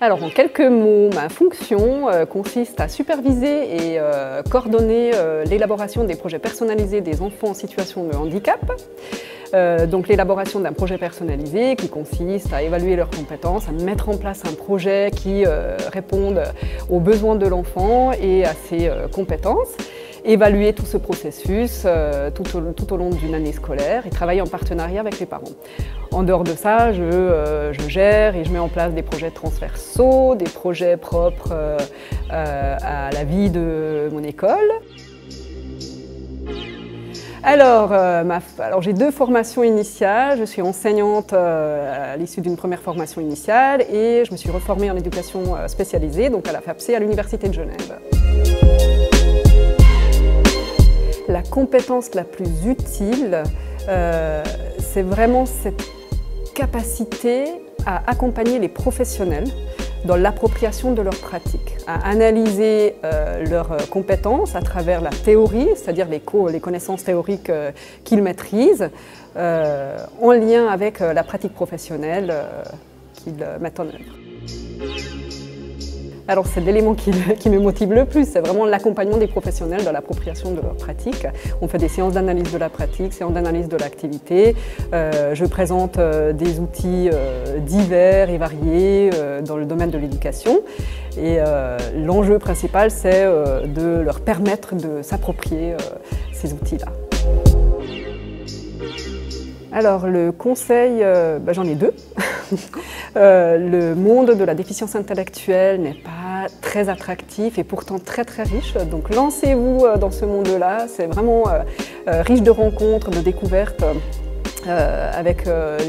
Alors en quelques mots, ma fonction consiste à superviser et coordonner l'élaboration des projets personnalisés des enfants en situation de handicap. Donc l'élaboration d'un projet personnalisé qui consiste à évaluer leurs compétences, à mettre en place un projet qui réponde aux besoins de l'enfant et à ses compétences. Évaluer tout ce processus tout au long d'une année scolaire et travailler en partenariat avec les parents. En dehors de ça, je gère et je mets en place des projets transversaux, des projets propres à la vie de mon école. Alors j'ai deux formations initiales. Je suis enseignante à l'issue d'une première formation initiale et je me suis reformée en éducation spécialisée, donc à la FAPC à l'Université de Genève. La compétence la plus utile, c'est vraiment cette capacité à accompagner les professionnels dans l'appropriation de leurs pratiques, à analyser leurs compétences à travers la théorie, c'est-à-dire les connaissances théoriques qu'ils maîtrisent, en lien avec la pratique professionnelle qu'ils mettent en œuvre. Alors c'est l'élément qui me motive le plus, c'est vraiment l'accompagnement des professionnels dans l'appropriation de leur pratique. On fait des séances d'analyse de la pratique, séances d'analyse de l'activité. Je présente des outils divers et variés dans le domaine de l'éducation. Et l'enjeu principal, c'est de leur permettre de s'approprier ces outils-là. Alors le conseil, j'en ai deux. Le monde de la déficience intellectuelle n'est pas très attractif et pourtant très riche. Donc lancez-vous dans ce monde-là, c'est vraiment riche de rencontres, de découvertes avec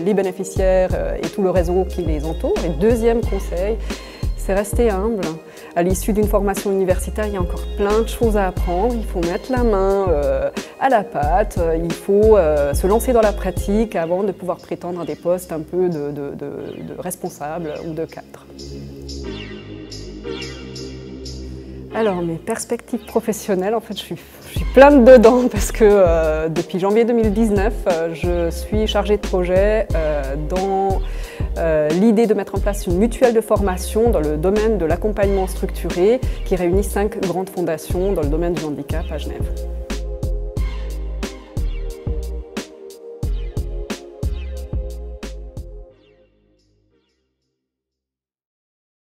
les bénéficiaires et tout le réseau qui les entoure. Et deuxième conseil, c'est rester humble. À l'issue d'une formation universitaire, il y a encore plein de choses à apprendre. Il faut mettre la main à la pâte, il faut se lancer dans la pratique avant de pouvoir prétendre à des postes un peu de responsable ou de cadre. Alors mes perspectives professionnelles, en fait je suis plein dedans parce que depuis janvier 2019, je suis chargée de projet dans l'idée de mettre en place une mutuelle de formation dans le domaine de l'accompagnement structuré qui réunit 5 grandes fondations dans le domaine du handicap à Genève.